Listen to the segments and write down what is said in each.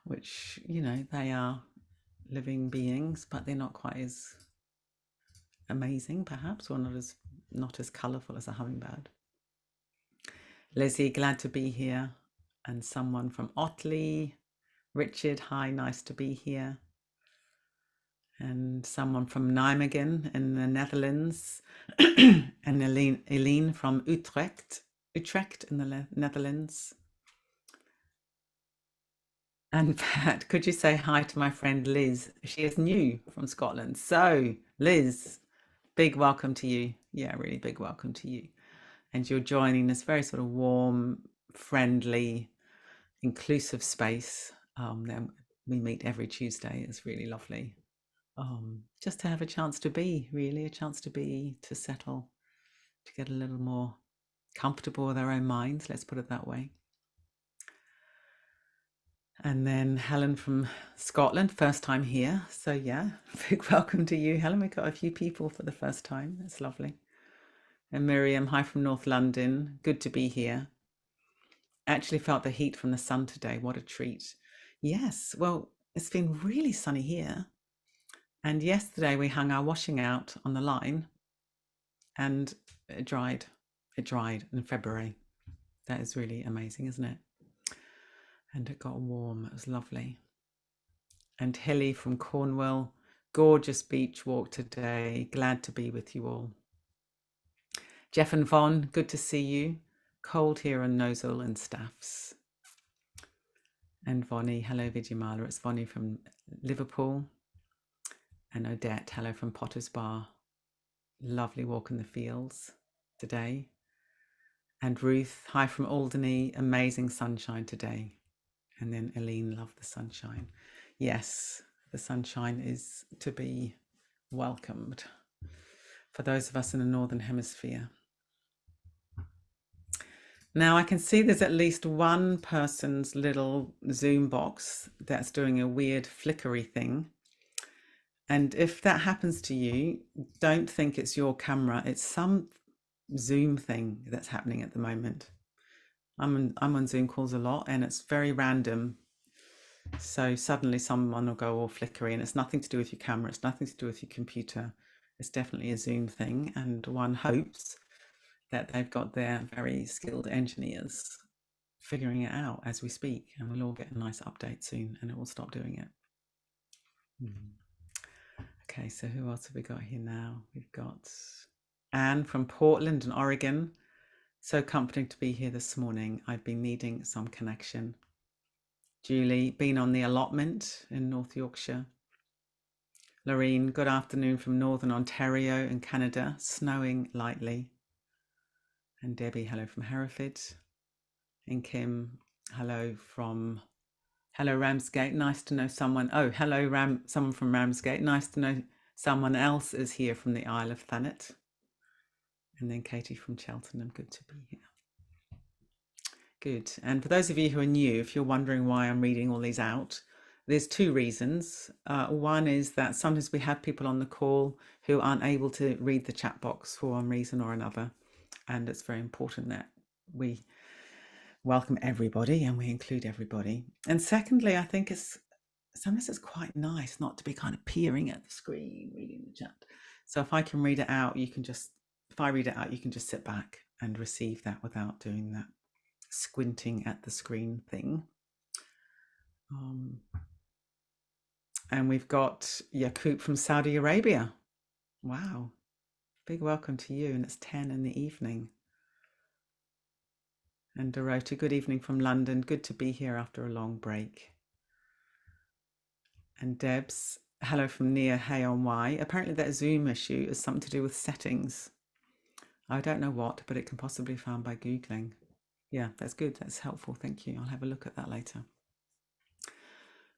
which, you know, they are living beings, but they're not quite as amazing, perhaps, or not as colourful as a hummingbird. Lizzie, glad to be here. And someone from Otley. Richard, hi, nice to be here. And someone from Nijmegen in the Netherlands. And Eline from Utrecht in the Netherlands. And Pat, could you say hi to my friend Liz? She is new from Scotland. So, Liz, big welcome to you. Yeah, really big welcome to you. And you're joining this very sort of warm, friendly, inclusive space. We meet every Tuesday. It's really lovely. Just to have a chance to be, really, a chance to be, to settle, to get a little more comfortable with our own minds, let's put it that way. And then Helen from Scotland, first time here. So yeah, big welcome to you, Helen. We've got a few people for the first time. That's lovely. And Miriam, hi from North London. Good to be here. Actually felt the heat from the sun today. What a treat. Yes, well, it's been really sunny here. And yesterday we hung our washing out on the line and it dried. It dried in February. That is really amazing, isn't it? And it got warm. It was lovely. And Hilly from Cornwall, gorgeous beach walk today. Glad to be with you all. Jeff and Von, good to see you. Cold here in Nosal and Staffs. And Vonnie, hello Vidyamala. It's Vonnie from Liverpool. And Odette, hello from Potter's Bar. Lovely walk in the fields today. And Ruth, hi from Alderney. Amazing sunshine today. And then Eileen, love the sunshine. Yes, the sunshine is to be welcomed for those of us in the Northern Hemisphere. Now I can see there's at least one person's little Zoom box that's doing a weird flickery thing. And if that happens to you, don't think it's your camera. It's some Zoom thing that's happening at the moment. I'm on Zoom calls a lot and it's very random. So suddenly someone will go all flickery and it's nothing to do with your camera. It's nothing to do with your computer. It's definitely a Zoom thing. And one hopes that they've got their very skilled engineers figuring it out as we speak. And we'll all get a nice update soon and it will stop doing it. Okay, so who else have we got here now? We've got Anne from Portland and Oregon. So comforting to be here this morning. I've been needing some connection. Julie, been on the allotment in North Yorkshire. Lorraine, good afternoon from Northern Ontario in Canada, snowing lightly. And Debbie, hello from Hereford. And Kim, hello Ramsgate, nice to know someone. Oh, hello someone from Ramsgate, nice to know someone else is here from the Isle of Thanet. And then Katie from Cheltenham, good to be here. Good. And for those of you who are new, if you're wondering why I'm reading all these out, there's two reasons. One is that sometimes we have people on the call who aren't able to read the chat box for one reason or another. And it's very important that we welcome everybody and we include everybody. And secondly, I think sometimes it's quite nice not to be kind of peering at the screen, reading the chat. So if I can read it out, if I read it out, you can just sit back and receive that without doing that squinting at the screen thing. And we've got Yakub from Saudi Arabia. Wow. Big welcome to you. And it's 10 in the evening. And Dorota, good evening from London. Good to be here after a long break. And Debs, hello from near Hay on Wye. Apparently that Zoom issue is something to do with settings. I don't know what, but it can possibly be found by Googling. Yeah, that's good. That's helpful. Thank you. I'll have a look at that later.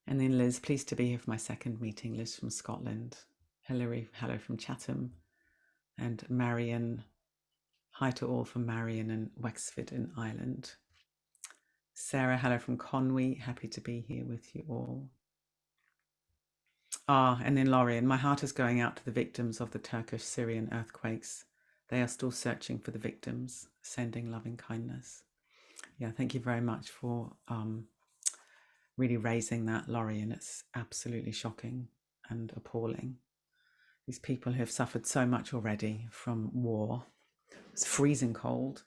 And then Liz, pleased to be here for my second meeting. Liz from Scotland. Hilary, hello from Chatham. And Marion, hi to all from Marion and Wexford in Ireland. Sarah, hello from Conwy. Happy to be here with you all. And then Lorien, my heart is going out to the victims of the Turkish-Syrian earthquakes. They are still searching for the victims, sending loving kindness. Yeah, thank you very much for really raising that lorry, and it's absolutely shocking and appalling. These people who have suffered so much already from war. It's freezing cold,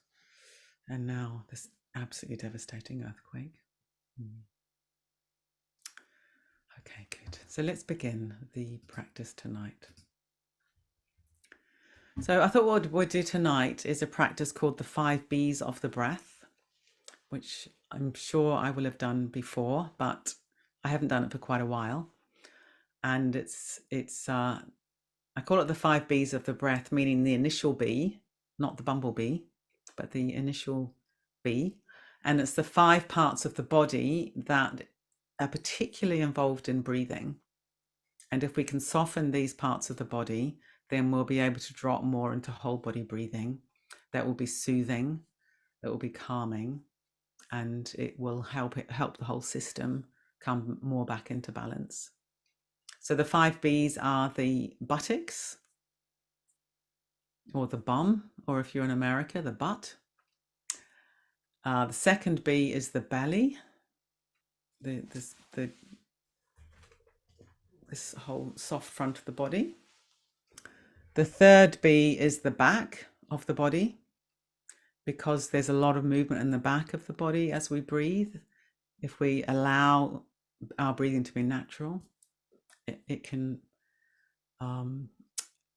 and now this absolutely devastating earthquake. Okay, good. So let's begin the practice tonight. So I thought what we'll do tonight is a practice called the 5 B's of the breath, which I'm sure I will have done before, but I haven't done it for quite a while. And I call it the 5 B's of the breath, meaning the initial B, not the bumblebee, but the initial B. And it's the 5 parts of the body that are particularly involved in breathing. And if we can soften these parts of the body, then we'll be able to drop more into whole body breathing. That will be soothing, that will be calming, and it will help the whole system come more back into balance. So the 5 B's are the buttocks, or the bum, or if you're in America, the butt. The second B is the belly, this whole soft front of the body. The third B is the back of the body, because there's a lot of movement in the back of the body as we breathe. If we allow our breathing to be natural, it can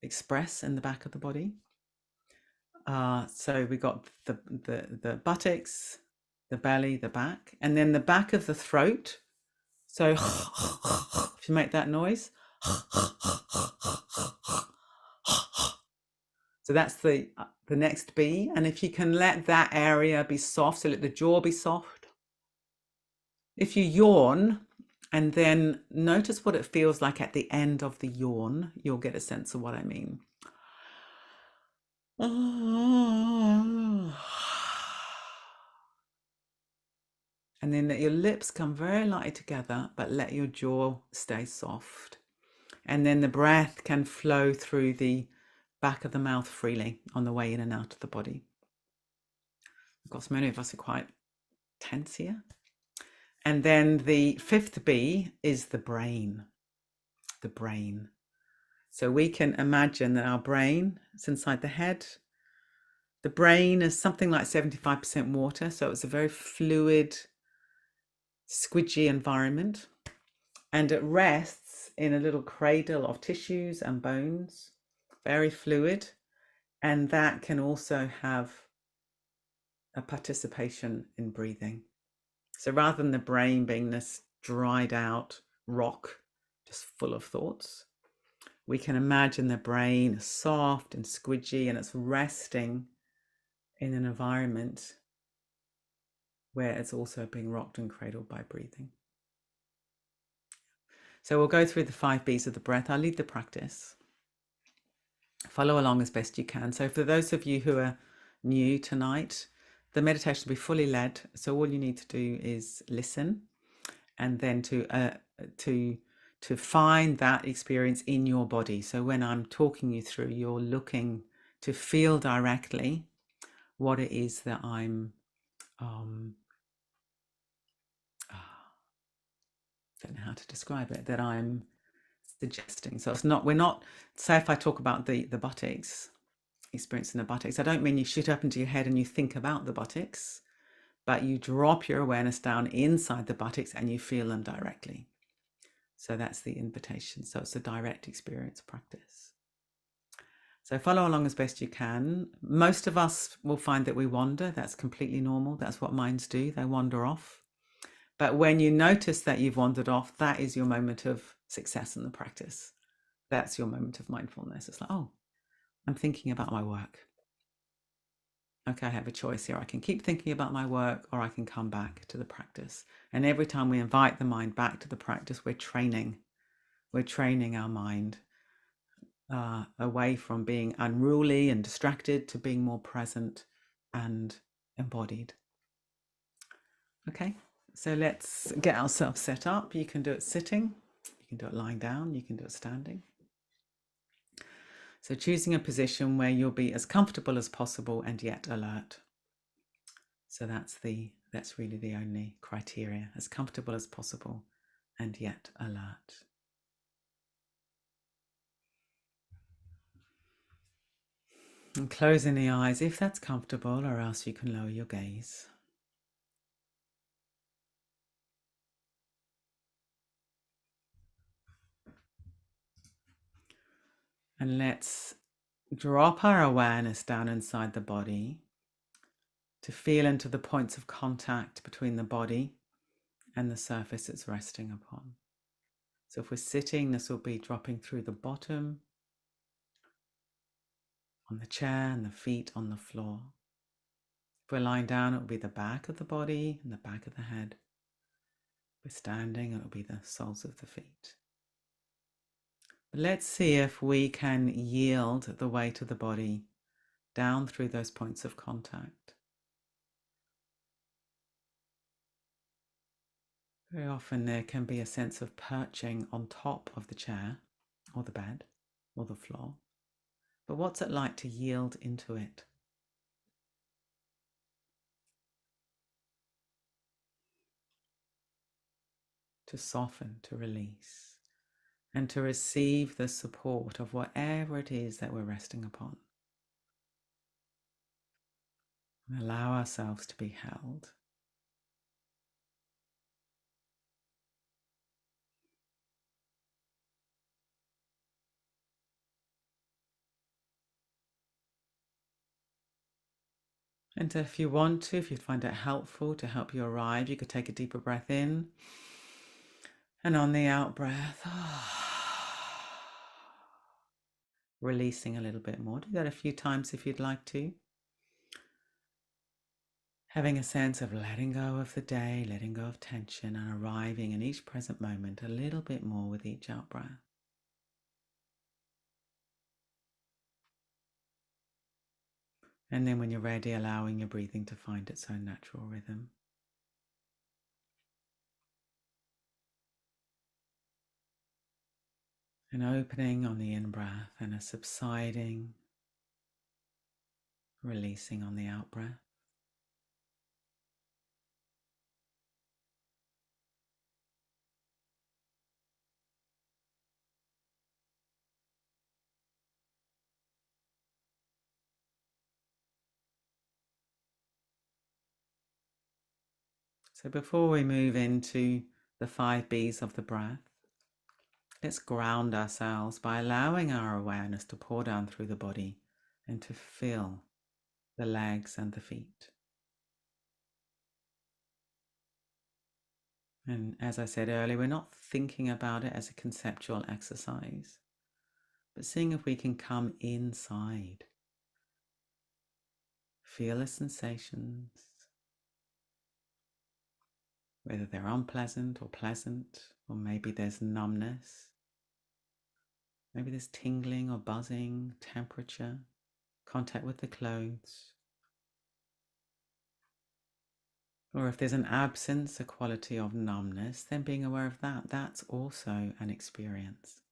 express in the back of the body. So we got the buttocks, the belly, the back, and then the back of the throat. So if you make that noise, so that's the next B. And if you can let that area be soft, so let the jaw be soft. If you yawn and then notice what it feels like at the end of the yawn, you'll get a sense of what I mean. And then let your lips come very lightly together, but let your jaw stay soft. And then the breath can flow through the back of the mouth freely on the way in and out of the body. Of course, many of us are quite tense here. And then the 5th B is the brain. The brain. So we can imagine that our brain is inside the head. The brain is something like 75% water, so it's a very fluid, squidgy environment, and it rests in a little cradle of tissues and bones, very fluid, and that can also have a participation in breathing. So rather than the brain being this dried out rock, just full of thoughts, we can imagine the brain is soft and squidgy, and it's resting in an environment where it's also being rocked and cradled by breathing. So we'll go through the 5 B's of the breath. I'll lead the practice. Follow along as best you can. So for those of you who are new tonight, the meditation will be fully led. So all you need to do is listen, and then to find that experience in your body. So when I'm talking you through, you're looking to feel directly what it is that I'm don't know how to describe it, that I'm suggesting. So it's not, we're not, say if I talk about the buttocks, experience in the buttocks, I don't mean you shoot up into your head and you think about the buttocks, but you drop your awareness down inside the buttocks and you feel them directly. So that's the invitation. So it's a direct experience practice. So follow along as best you can. Most of us will find that we wander. That's completely normal. That's what minds do. They wander off. But when you notice that you've wandered off, that is your moment of success in the practice. That's your moment of mindfulness. It's like, oh, I'm thinking about my work. Okay, I have a choice here. I can keep thinking about my work, or I can come back to the practice. And every time we invite the mind back to the practice, we're training our mind away from being unruly and distracted to being more present and embodied. Okay, so let's get ourselves set up. You can do it sitting, you can do it lying down, you can do it standing. So choosing a position where you'll be as comfortable as possible and yet alert. So that's the That's really the only criteria, as comfortable as possible and yet alert. And closing the eyes if that's comfortable, or else you can lower your gaze. And let's drop our awareness down inside the body to feel into the points of contact between the body and the surface it's resting upon. So if we're sitting, this will be dropping through the bottom, on the chair, and the feet on the floor. If we're lying down, it will be the back of the body and the back of the head. If we're standing, it will be the soles of the feet. But let's see if we can yield the weight of the body down through those points of contact. Very often there can be a sense of perching on top of the chair or the bed or the floor. But what's it like to yield into it? To soften, to release, and to receive the support of whatever it is that we're resting upon. And allow ourselves to be held. And if you want to, if you find it helpful to help you arrive, you could take a deeper breath in. And on the out breath, releasing a little bit more. Do that a few times if you'd like to. Having a sense of letting go of the day, letting go of tension, and arriving in each present moment a little bit more with each out breath. And then when you're ready, allowing your breathing to find its own natural rhythm. An opening on the in-breath and a subsiding, releasing on the out-breath. So before we move into the 5 B's of the breath, let's ground ourselves by allowing our awareness to pour down through the body and to feel the legs and the feet. And as I said earlier, we're not thinking about it as a conceptual exercise, but seeing if we can come inside. Feel the sensations, whether they're unpleasant or pleasant, or maybe there's numbness, maybe there's tingling or buzzing, temperature, contact with the clothes. Or if there's an absence, a quality of numbness, then being aware of that, that's also an experience.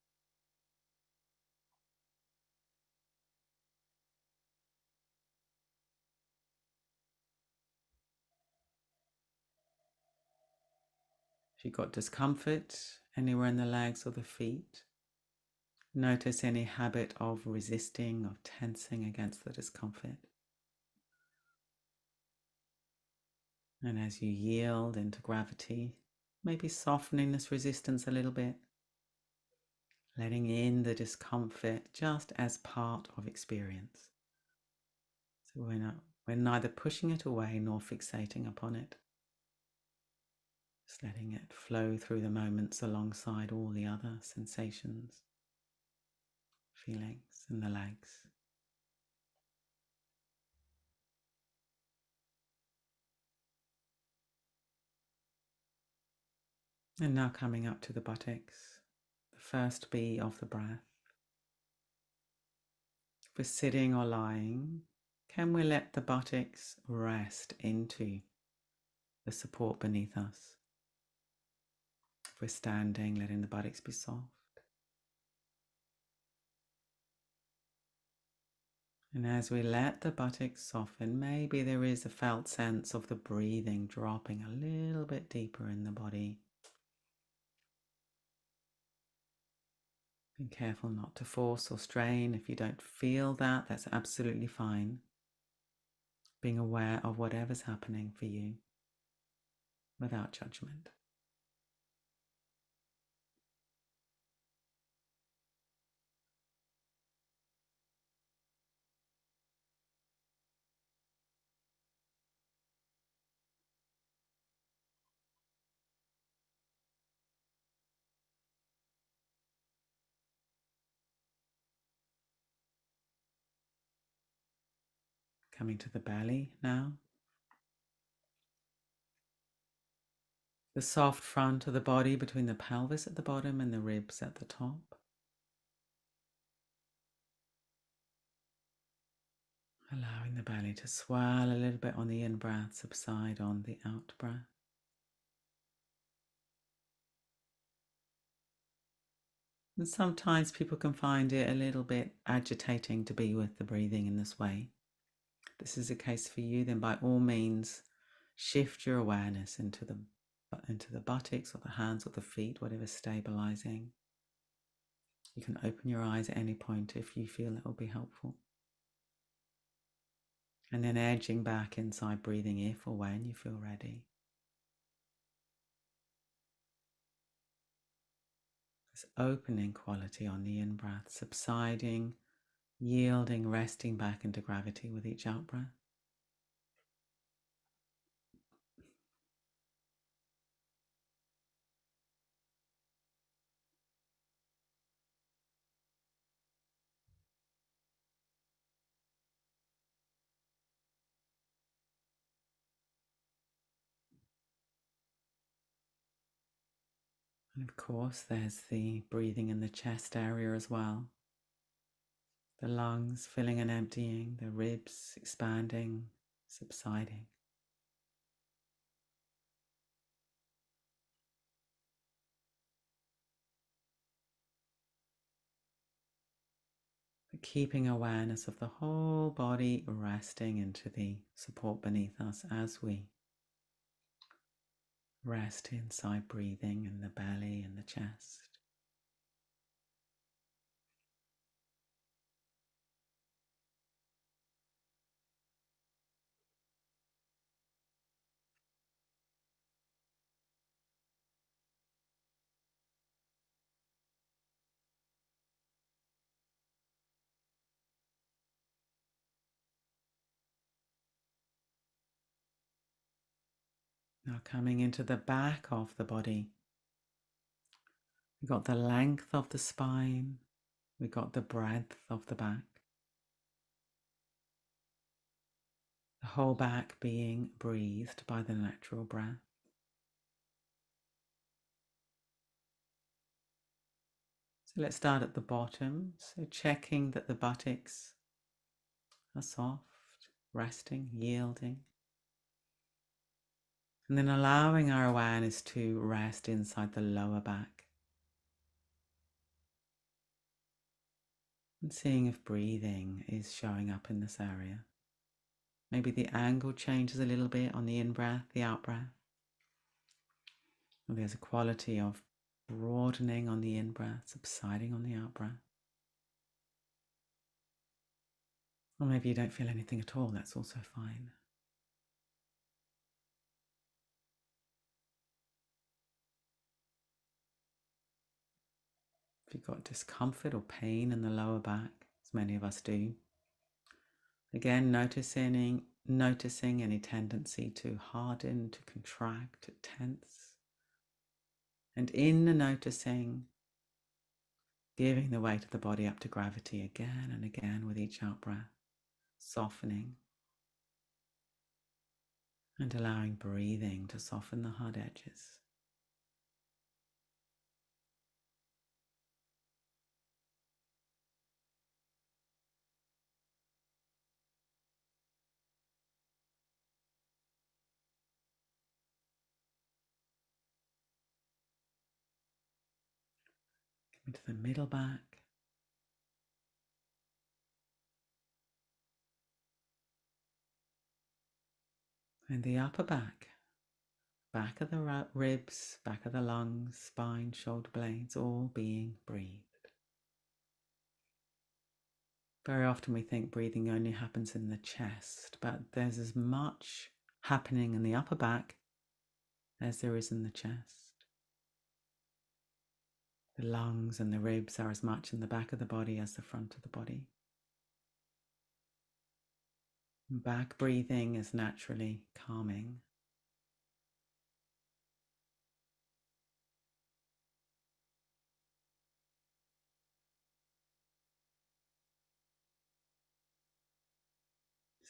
If you've got discomfort anywhere in the legs or the feet, notice any habit of resisting, of tensing against the discomfort. And as you yield into gravity, maybe softening this resistance a little bit, letting in the discomfort just as part of experience. So we're neither pushing it away nor fixating upon it. Just letting it flow through the moments alongside all the other sensations, feelings in the legs. And now coming up to the buttocks, the first B of the breath. If we're sitting or lying, can we let the buttocks rest into the support beneath us? If we're standing, letting the buttocks be soft. And as we let the buttocks soften, maybe there is a felt sense of the breathing dropping a little bit deeper in the body. Be careful not to force or strain. If you don't feel that, that's absolutely fine. Being aware of whatever's happening for you without judgment. Coming to the belly now. The soft front of the body between the pelvis at the bottom and the ribs at the top. Allowing the belly to swell a little bit on the in-breath, subside on the out-breath. And sometimes people can find it a little bit agitating to be with the breathing in this way. If this is a case for you, then by all means, shift your awareness into the buttocks or the hands or the feet, whatever's stabilizing. You can open your eyes at any point if you feel it will be helpful. And then edging back inside, breathing if or when you feel ready. This opening quality on the in-breath, subsiding, yielding, resting back into gravity with each out-breath. And of course, there's the breathing in the chest area as well. The lungs filling and emptying, the ribs expanding, subsiding. But keeping awareness of the whole body resting into the support beneath us as we rest inside, breathing in the belly and the chest. Now coming into the back of the body. We've got the length of the spine. We've got the breadth of the back. The whole back being breathed by the natural breath. So let's start at the bottom. So checking that the buttocks are soft, resting, yielding. And then allowing our awareness to rest inside the lower back. And seeing if breathing is showing up in this area. Maybe the angle changes a little bit on the in-breath, the out-breath. Or there's a quality of broadening on the in-breath, subsiding on the out-breath. Or maybe you don't feel anything at all, that's also fine. If you've got discomfort or pain in the lower back, as many of us do, again, noticing any tendency to harden, to contract, to tense. And in the noticing, giving the weight of the body up to gravity again and again with each out-breath, softening. And allowing breathing to soften the hard edges. Coming to the middle back. And the upper back of the ribs, back of the lungs, spine, shoulder blades, all being breathed. Very often we think breathing only happens in the chest, but there's as much happening in the upper back as there is in the chest. The lungs and the ribs are as much in the back of the body as the front of the body. Back breathing is naturally calming.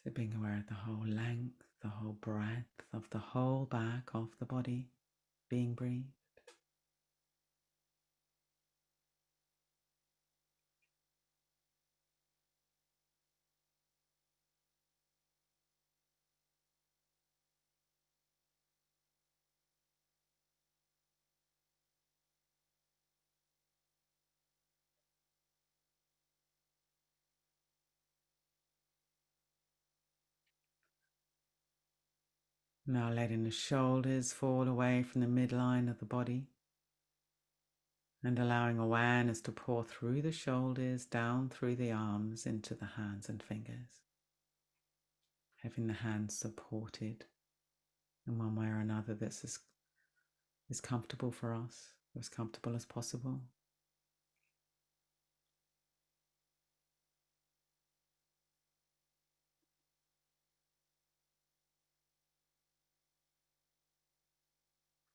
So being aware of the whole length, the whole breadth of the whole back of the body being breathed. Now letting the shoulders fall away from the midline of the body and allowing awareness to pour through the shoulders, down through the arms, into the hands and fingers. Having the hands supported in one way or another that's as comfortable for us, as comfortable as possible.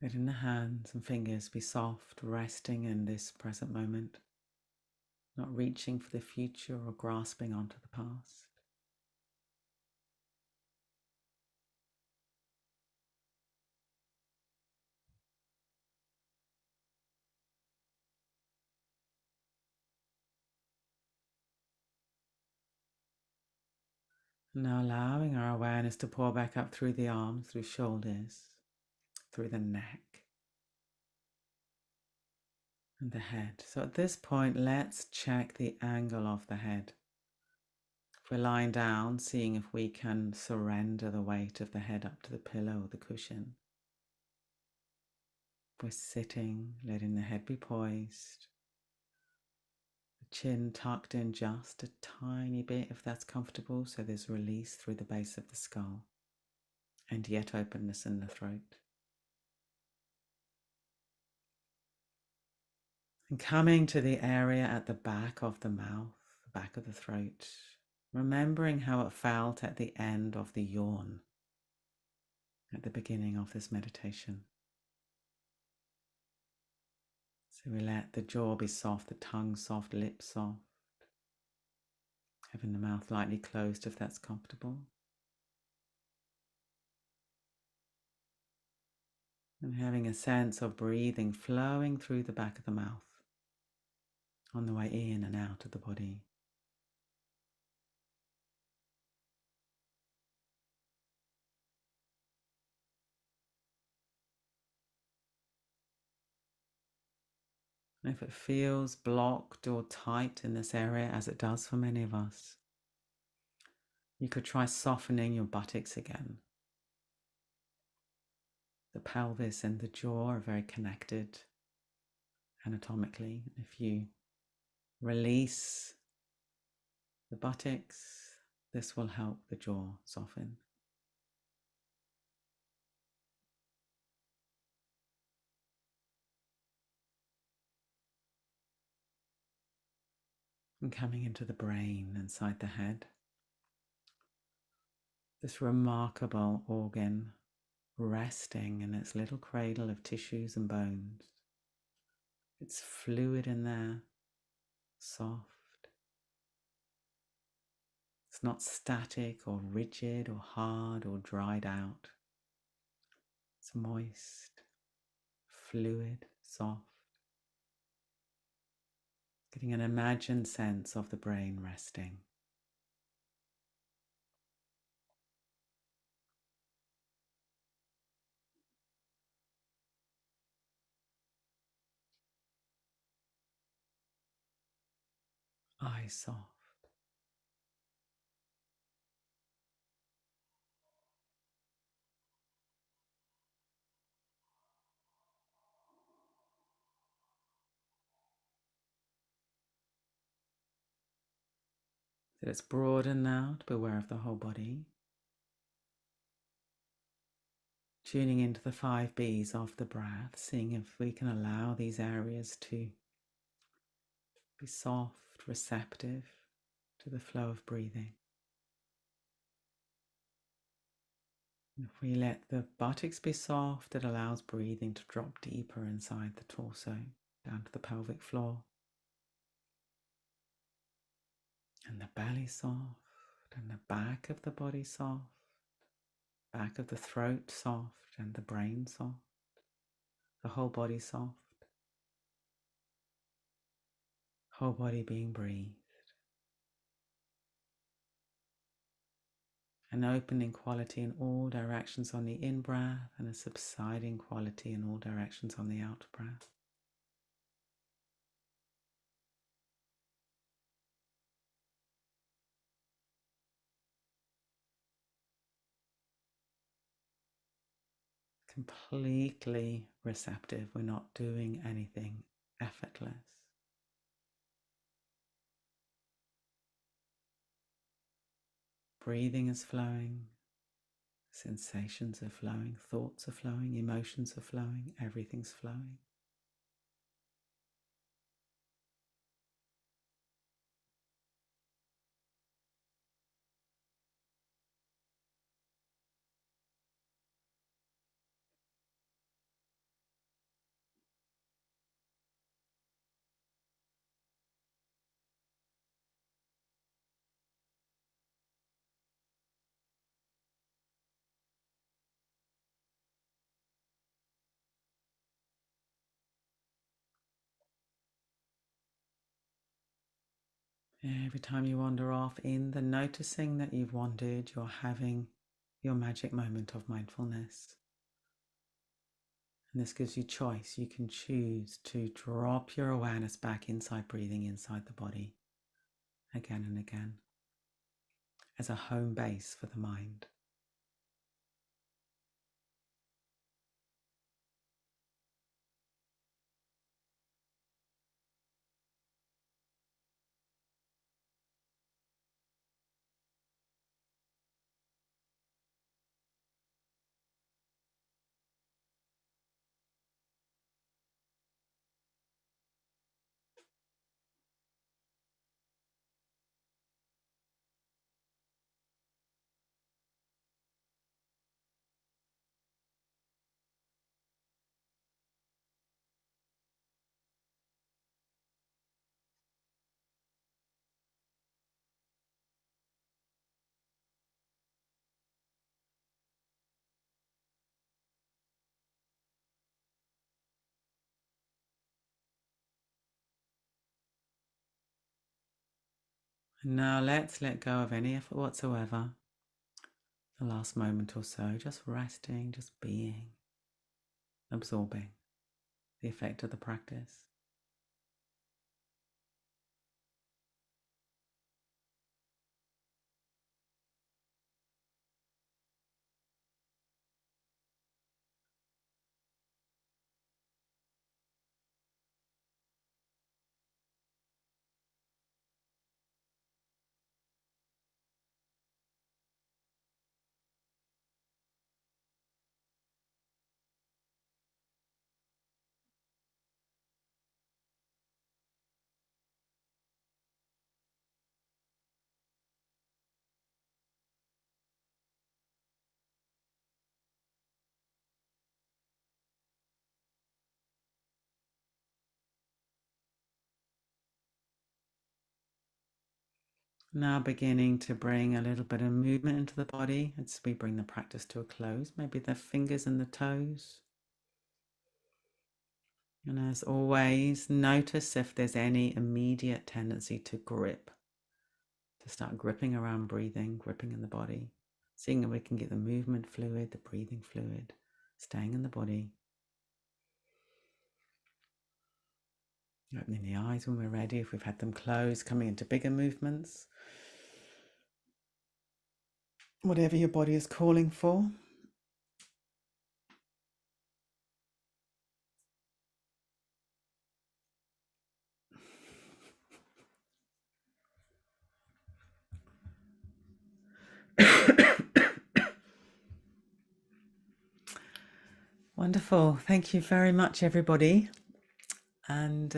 Letting the hands and fingers be soft, resting in this present moment, not reaching for the future or grasping onto the past. Now allowing our awareness to pour back up through the arms, through shoulders, through the neck and the head. So at this point, let's check the angle of the head. If we're lying down, seeing if we can surrender the weight of the head up to the pillow or the cushion. If we're sitting, letting the head be poised, the chin tucked in just a tiny bit if that's comfortable, so there's release through the base of the skull and yet openness in the throat. And coming to the area at the back of the mouth, the back of the throat, remembering how it felt at the end of the yawn at the beginning of this meditation. So we let the jaw be soft, the tongue soft, lips soft, having the mouth lightly closed if that's comfortable. And having a sense of breathing flowing through the back of the mouth on the way in and out of the body. And if it feels blocked or tight in this area, as it does for many of us, you could try softening your buttocks again. The pelvis and the jaw are very connected anatomically. If you release the buttocks, this will help the jaw soften. And coming into the brain inside the head, this remarkable organ resting in its little cradle of tissues and bones. It's fluid in there, soft. It's not static or rigid or hard or dried out. It's moist, fluid, soft. Getting an imagined sense of the brain resting. Eyes soft. that it's broader now, to be aware of the whole body. Tuning into the 5 B's of the breath, seeing if we can allow these areas to be soft, receptive to the flow of breathing. If we let the buttocks be soft, it allows breathing to drop deeper inside the torso, down to the pelvic floor. And the belly soft, and the back of the body soft, back of the throat soft, and the brain soft, the whole body soft, whole body being breathed. An opening quality in all directions on the in-breath and a subsiding quality in all directions on the out-breath. Completely receptive. We're not doing anything, effortless. Breathing is flowing, sensations are flowing, thoughts are flowing, emotions are flowing, everything's flowing. Every time you wander off in the noticing that you've wandered, you're having your magic moment of mindfulness. And this gives you choice. You can choose to drop your awareness back inside breathing, inside the body, again and again, as a home base for the mind. And now let's let go of any effort whatsoever. The last moment or so, just resting, just being, absorbing the effect of the practice. Now beginning to bring a little bit of movement into the body as we bring the practice to a close. Maybe the fingers and the toes. And as always, notice if there's any immediate tendency to grip, to start gripping around breathing, gripping in the body, seeing if we can get the movement fluid, the breathing fluid, staying in the body. Opening the eyes when we're ready, if we've had them closed, coming into bigger movements. Whatever your body is calling for. Wonderful. Thank you very much, everybody. And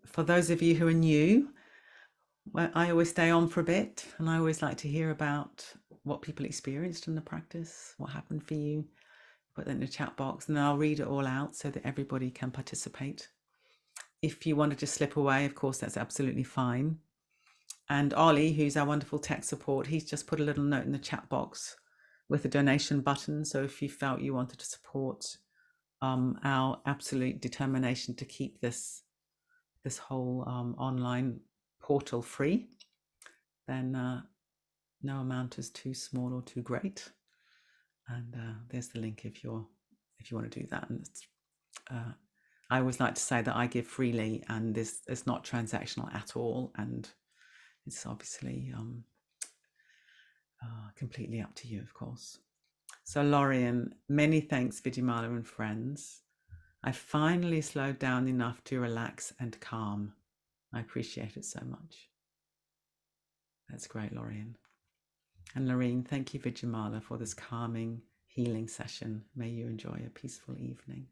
for those of you who are new, well, I always stay on for a bit, and I always like to hear about what people experienced in the practice, what happened for you. Put that in the chat box, and then I'll read it all out so that everybody can participate. If you want to just slip away, of course, that's absolutely fine. And Ollie, who's our wonderful tech support, he's just put a little note in the chat box with a donation button. So if you felt you wanted to support our absolute determination to keep this whole online portal free, then no amount is too small or too great. And there's the link if you want to do that. And I always like to say that I give freely, and it's not transactional at all, and it's obviously completely up to you, of course. So Lorian, many thanks, Vidyamala and friends. I finally slowed down enough to relax and calm. I appreciate it so much. That's great, Lorian. And Lorraine, thank you, Vidyamala, for this calming, healing session. May you enjoy a peaceful evening.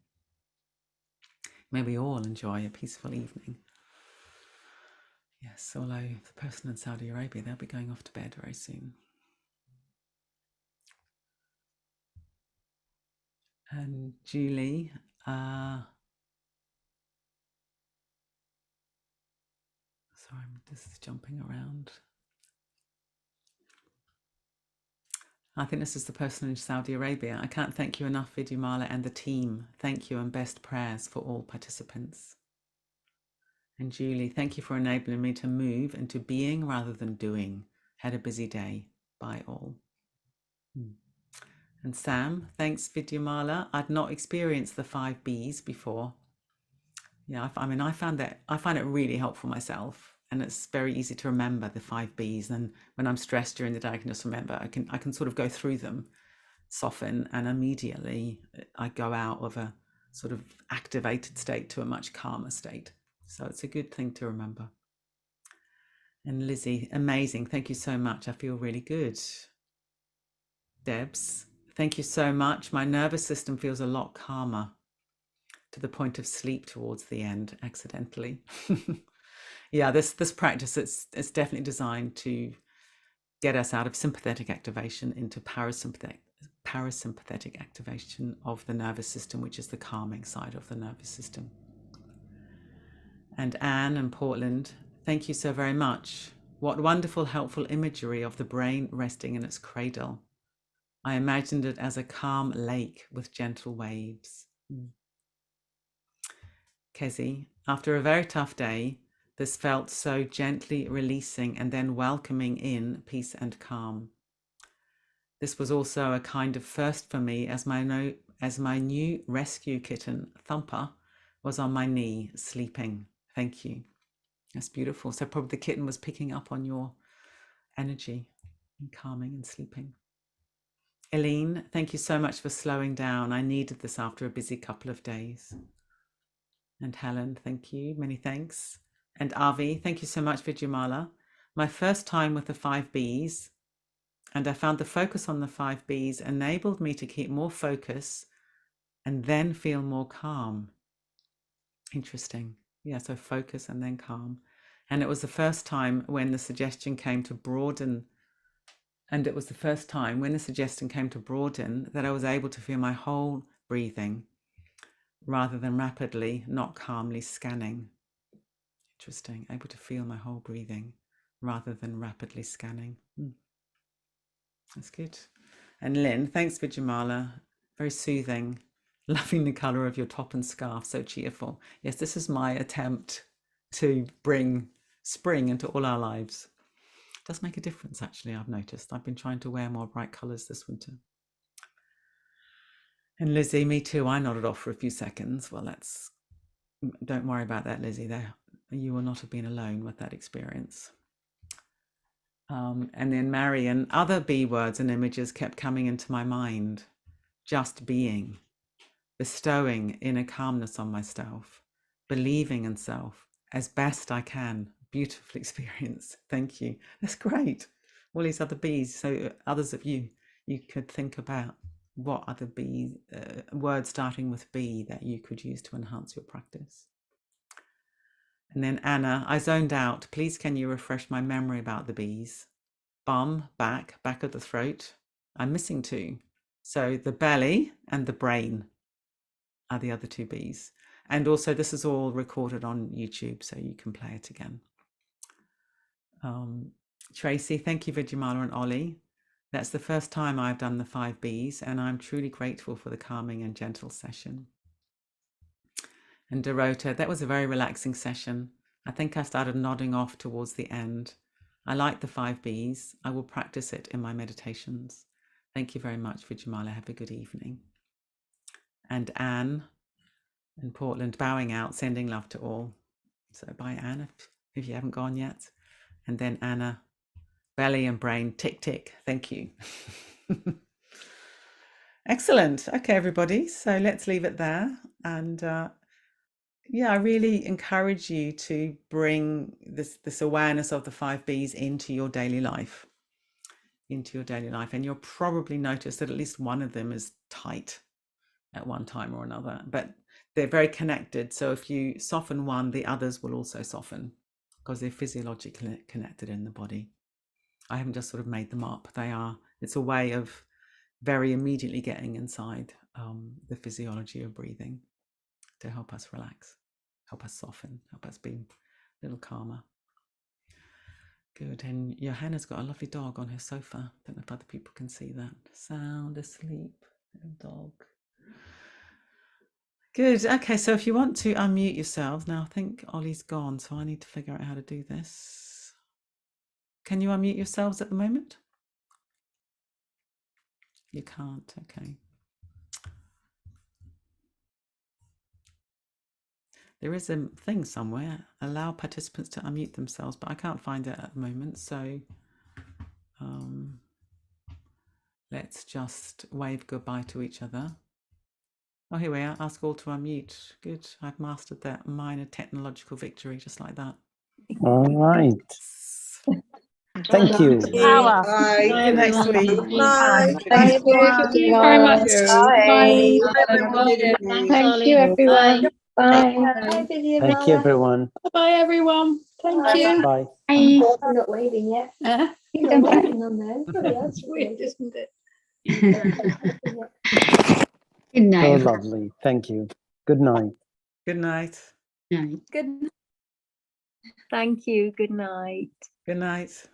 May we all enjoy a peaceful evening. Yes, although the person in Saudi Arabia, they'll be going off to bed very soon. And Julie, sorry, this is jumping around. I think this is the person in Saudi Arabia. I can't thank you enough, Vidyamala and the team. Thank you, and best prayers for all participants. And Julie, thank you for enabling me to move into being rather than doing. Had a busy day. Bye all. And Sam, thanks, Vidyamala. I'd not experienced the 5 Bs before. Yeah, I find it really helpful myself, and it's very easy to remember the 5 Bs. And when I'm stressed during the day, I can just remember. I can sort of go through them, soften, and immediately I go out of a sort of activated state to a much calmer state. So it's a good thing to remember. And Lizzie, amazing. Thank you so much. I feel really good. Debs, thank you so much. My nervous system feels a lot calmer, to the point of sleep towards the end, accidentally. Yeah, this practice, it's definitely designed to get us out of sympathetic activation into parasympathetic activation of the nervous system, which is the calming side of the nervous system. And Anne and Portland, thank you so very much. What wonderful, helpful imagery of the brain resting in its cradle. I imagined it as a calm lake with gentle waves. Kezi, after a very tough day, this felt so gently releasing and then welcoming in peace and calm. This was also a kind of first for me, as my new rescue kitten, Thumper, was on my knee, sleeping. Thank you. That's beautiful. So probably the kitten was picking up on your energy and calming and sleeping. Eileen, thank you so much for slowing down. I needed this after a busy couple of days. And Helen, thank you. Many thanks. And Avi, thank you so much, Vidyamala. My first time with the 5 Bs, and I found the focus on the 5 Bs enabled me to keep more focus and then feel more calm. Interesting. Yeah, so focus and then calm. And it was the first time when the suggestion came to broaden, that I was able to feel my whole breathing rather than rapidly, not calmly scanning. Interesting. Able to feel my whole breathing rather than rapidly scanning. That's good. And Lynn, thanks, Vidyamala. Very soothing. Loving the colour of your top and scarf, so cheerful. Yes, this is my attempt to bring spring into all our lives. It does make a difference, actually, I've noticed. I've been trying to wear more bright colours this winter. And Lizzie, me too. I nodded off for a few seconds. Well, don't worry about that, Lizzie. You will not have been alone with that experience. And then Marion, other B words and images kept coming into my mind. Just being, bestowing inner calmness on myself, believing in self as best I can. Beautiful experience. Thank you. That's great. all these other bees. So others of you could think about what other bee words starting with B that you could use to enhance your practice. And then Anna, I zoned out. Please can you refresh my memory about the bees? Bum, back of the throat. I'm missing two. So the belly and the brain are the other two Bs. And also this is all recorded on YouTube, so you can play it again. Tracy, thank you, Vidyamala and Ollie. That's the first time I've done the 5 Bs, and I'm truly grateful for the calming and gentle session. And Dorota, that was a very relaxing session. I think I started nodding off towards the end. I like the 5 Bs. I will practice it in my meditations. Thank you very much, Vidyamala. Have a good evening. And Anne in Portland, bowing out, sending love to all. So bye, Anne, if you haven't gone yet. And then Anna, belly and brain, tick, tick. Thank you. Excellent. Okay, everybody. So let's leave it there. And yeah, I really encourage you to bring this awareness of the 5 Bs into your daily life. And you'll probably notice that at least one of them is tight at one time or another, but they're very connected. So if you soften one, the others will also soften because they're physiologically connected in the body. I haven't just sort of made them up. It's a way of very immediately getting inside the physiology of breathing to help us relax, help us soften, help us be a little calmer. Good. And Johanna's got a lovely dog on her sofa. Don't know if other people can see that. Sound asleep. Dog. Good. Okay, so if you want to unmute yourselves, now I think Ollie's gone, so I need to figure out how to do this. Can you unmute yourselves at the moment? You can't. Okay. There is a thing somewhere, allow participants to unmute themselves, but I can't find it at the moment. So let's just wave goodbye to each other. Oh, here we are. Ask all to unmute. Good. I've mastered that minor technological victory, just like that. All right. Thank you. Bye. See you next week. Bye. Thank you very much. Bye. Thank you, everyone. Bye. Thank you, everyone. Bye, everyone. Thank you. Bye. Bye. We're not leaving yet. You don't care. On there. That's weird, isn't it? Good night. So lovely. Thank you. Good night. Good night. Good night. Thank you. Good night. Good night.